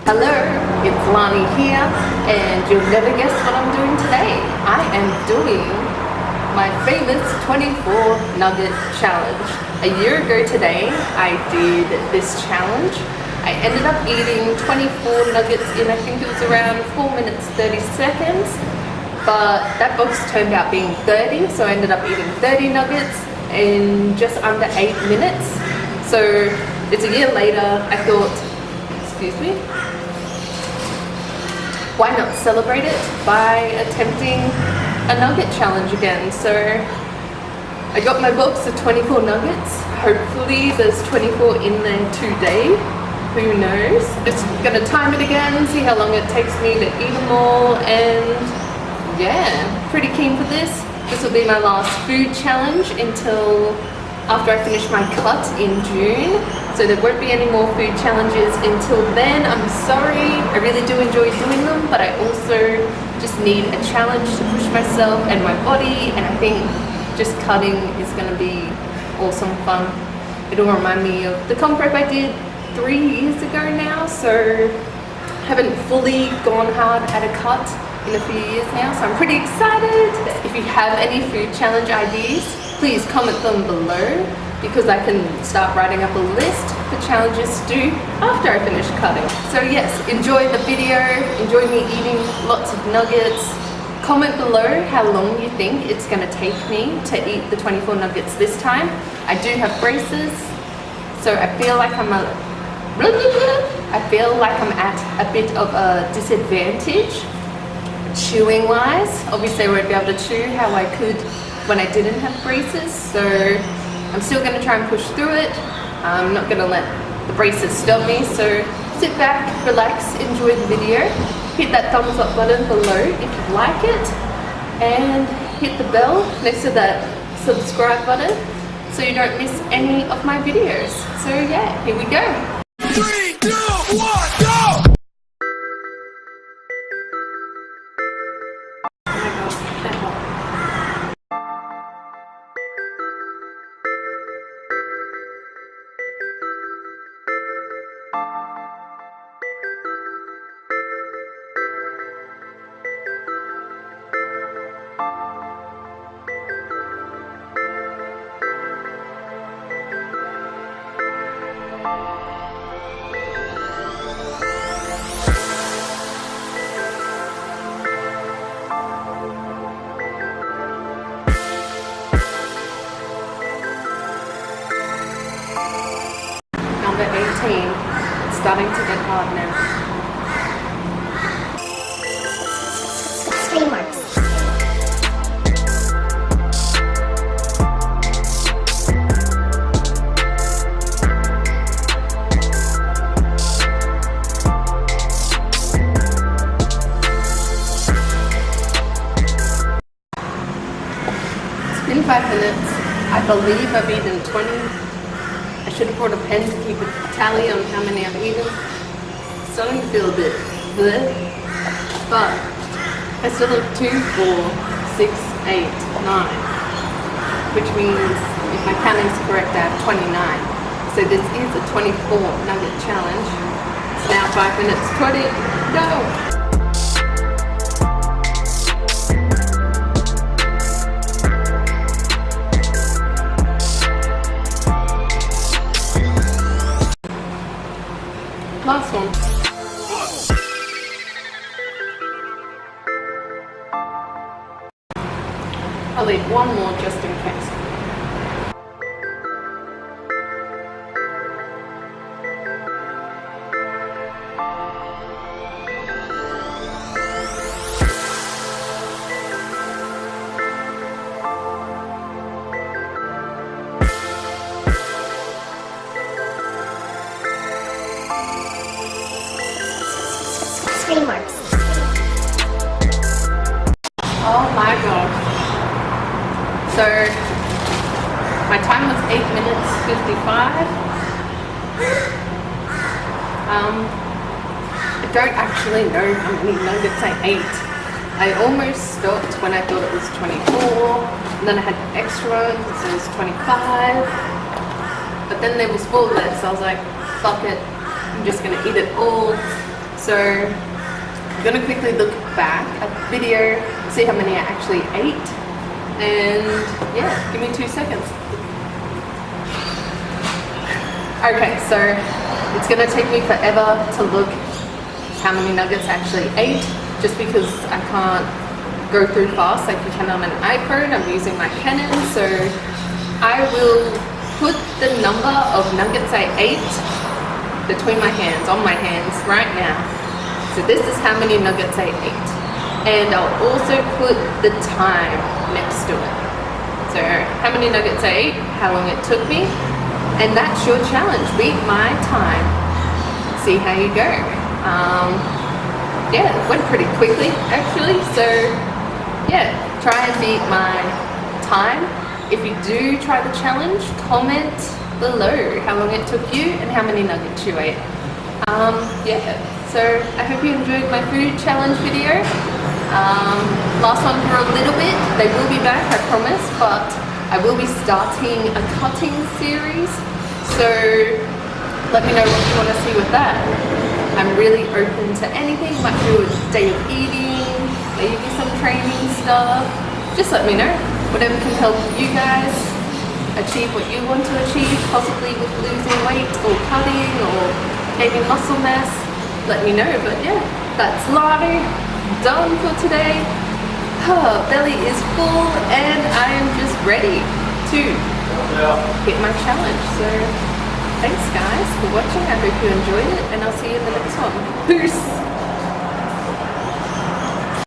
Hello, it's Lani here, and you'll never guess what I'm doing today. I am doing my famous 24 nugget challenge. A year ago today, I did this challenge. I ended up eating 24 nuggets in, I think it was around 4 minutes 30 seconds, but that box turned out being 30, so I ended up eating 30 nuggets in just under 8 minutes. So it's a year later. I thought, excuse me, why not celebrate it by attempting a nugget challenge again? So I got my box of 24 nuggets. Hopefully there's 24 in there today. Who knows? Just gonna time it again, see how long it takes me to eat them all, and yeah, pretty keen for this. This will be my last food challenge until after I finish my cut in June. So there won't be any more food challenges until then. I'm sorry, I really do enjoy doing them, but I also just need a challenge to push myself and my body, and I think just cutting is gonna be awesome fun. It'll remind me of the comp prep I did 3 years ago now, so I haven't fully gone hard at a cut in a few years now, so I'm pretty excited. If you have any food challenge ideas, please comment them below, because I can start writing up a list for challenges to do after I finish cutting. So yes, enjoy the video, enjoy me eating lots of nuggets. Comment below how long you think it's gonna take me to eat the 24 nuggets this time. I do have braces, so I feel like I'm at a bit of a disadvantage chewing wise. Obviously I won't be able to chew how I could when I didn't have braces, so I'm still going to try and push through it. I'm not going to let the braces stop me, so sit back, relax, enjoy the video. Hit that thumbs up button below if you like it, and hit the bell next to that subscribe button so you don't miss any of my videos. So yeah, here we go. 3, 2, 1, go! Number 18. It's starting to get hard now. Three marks. It's been 5 minutes. I believe I've eaten 20. I should have brought a pen to keep a tally on how many I've eaten. It's starting to feel a bit bleh, but I still have 2, 4, 6, 8, 9, which means if my counting's correct, I have 29. So this is a 24 nugget challenge. It's now 5 minutes 20. Go! Last one. I'll leave one more just in case. Three marks. Oh my gosh. So my time was 8 minutes 55. I don't actually know how many nuggets I ate. I almost stopped when I thought it was 24, and then I had extra because it was 25, but then there was 4 left, so I was like, fuck it, I'm just gonna eat it all. So I'm gonna quickly look back at the video, see how many I actually ate, and yeah, give me 2 seconds. Okay, so it's gonna take me forever to look how many nuggets I actually ate, just because I can't go through fast like you can on an iPhone. I'm using my Canon, so I will put the number of nuggets I ate between my hands, on my hands right now. So this is how many nuggets I ate. And I'll also put the time next to it. So how many nuggets I ate, how long it took me, and that's your challenge. Beat my time. See how you go. Yeah, it went pretty quickly actually. So yeah, try and beat my time. If you do try the challenge, comment below how long it took you and how many nuggets you ate. Yeah, so I hope you enjoyed my food challenge video. Last one for a little bit. They will be back, I promise, but I will be starting a cutting series. So let me know what you want to see with that. I'm really open to anything. Might do a day of eating, maybe some training stuff. Just let me know. Whatever can help you guys achieve what you want to achieve, possibly with losing weight or cutting or gaining muscle mass, let me know. But yeah, that's Lottie done for today. Belly is full and I am just ready to hit my challenge. So thanks guys for watching. I hope you enjoyed it and I'll see you in the next one. Peace!